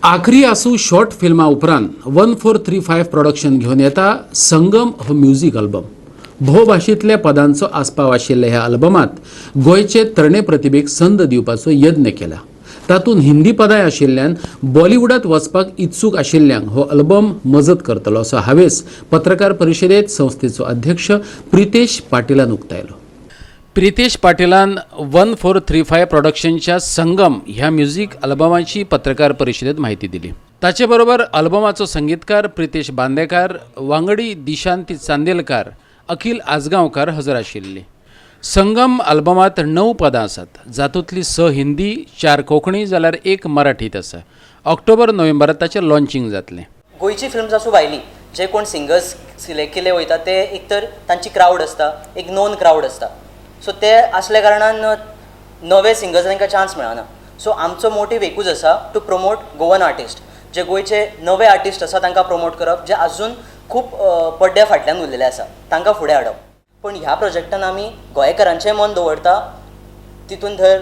आखरी आसू शॉर्ट फिल्मा उपरांत 1435 प्रोडक्शन घेवन येता संगम हो म्युझिक अल्बम। भोवभाशेंतल्या पदांचो आस्पाव आशिल्ल्या ह्या अल्बमांत गोंयचे तरणे प्रतिभेक संद दिवपाचो यत्न केला। तातूंत हिंदी पदाय आशिल्ल्यान बॉलिवूडात वचपाक इत्सूक आशिल्ल्यांक हो अल्बम मजत करतलो असो हावेस पत्रकार परिशदेंत संस्थेचो अध्यक्ष प्रितेश पाटीलान उक्तायलो। प्रितेश पाटीलान 1435 प्रोडक्शनच्या संगम ह्या म्युझिक अल्बमाची पत्रकार परिशदेंत माहिती दिली। ताचे बरोबर अल्बमाचो संगीतकार प्रितेश बांदेकार, वांगडी दिशांत चांदेलकार, अखिल आजगांवकार हजर आशिल्ले। संगम अल्बमात 9 पदां आसात, जातूंतली 6 हिंदी, 4 कोंकणी जाल्यार 1 मराठीत आसा। ऑक्टोबर-नोव्हेंबरांत ताचें लॉन्चिंग जातलें। गोयची फिल्म्स आसूं भायली जे कोण सिंगर्स सिलेक्ट केले वयता ते एक तर तांची क्रावड आसता, एक नोन क्रावड आसता। सो ते असल्या कारणान नवे सिंगर्स तांकां चान्स मेळना। सो आमचो मोटीव एकूच आसा टू प्रमोट गोवन आर्टिस्ट, जे गोयचे नवे आर्टिस्ट आसा तांकां प्रमोट करप, जे अजून खूब पड्ड्या फाटल्यान उरलेले आसा तांकां फुडें हाडप। पण ह्या प्रोजेक्टान आमी गोंयकारांचें मन दवरता, तितून धर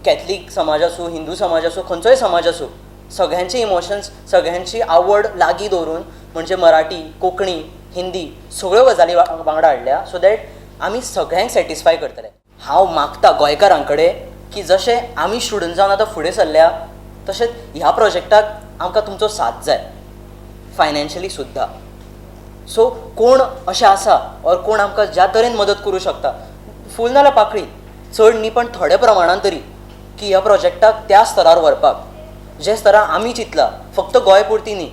कॅथलीक समाज आसूं, हिंदू समाज आसूं, खंयचोय समाज आसूं, सगळ्यांचे इमोशन्स, सगळ्यांची आवड लागीं दवरून म्हणजे मराठी, कोंकणी, हिंदी सगळ्यो गजाली वांगडा हाडल्या सो दॅट आमी सगळ्यांक सॅटिस्फाय करतले। हांव मागता गोंयकारां कडेन की जशें आमी स्टुडंट जावन आतां फुडें सरल्या तशेंच ह्या प्रोजेक्टाक आमकां तुमचो साथ जाय, फायनान्शियली सुद्धा। सो कोण अशें आसा और कोण आमकां ज्या तरेन मदत करूं शकता, फूल नाल्यार पाकळी, चड न्ही पण थोड्या प्रमाणान तरी, की ह्या प्रोजेक्टाक त्या स्तरार व्हरपाक जे स्तरार आमी चिंतला, फक्त गोंय पुरती न्ही,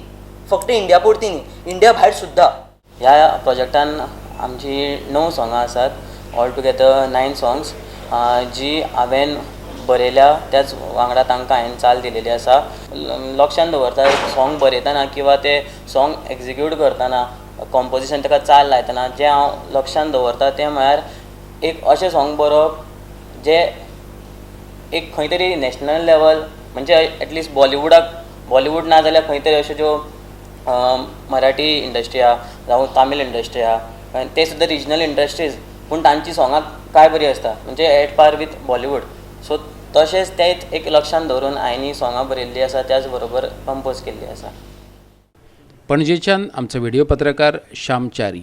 फक्त इंडिया पुरती न्ही, इंडिया भायर सुद्धा। ह्या प्रोजेक्टान आमची 9 सॉंगां आसात, ऑल टुगेदर 9 सॉंग्स जी हांवें बरयल्या, त्याच वांगडा तांकां हांवें चाल दिलेली आसा। लक्षांत दवरता एक सॉंग बरयतना किंवा ते सॉंग एक्झिक्यूट करतना, कॉम्पोजिशन ताका चाल लायतना जें हांव लक्षांत दवरता तें म्हळ्यार एक अशें सॉंग बरोवप जे एक खंय तरी नॅशनल लेवल म्हणजे एटलिस्ट बॉलिवूड ना जाल्यार खंय तरी अश्यो ज्यो मराठी इंडस्ट्री आहा जावं तामील इंडस्ट्री आहा, ते सुद्दां रिजनल इंडस्ट्रीज, पूण तांची सॉंगां काय बरी आसता म्हणजे at par with Bollywood. So तशेंच तेच एक लक्षांत दवरून हांवें ही सॉंगां बरयल्लीं आसा, त्याच बरोबर कंपोज केल्ली आसा। पणजेच्यान आमचो व्हिडिओ पत्रकार श्याम च्यारी।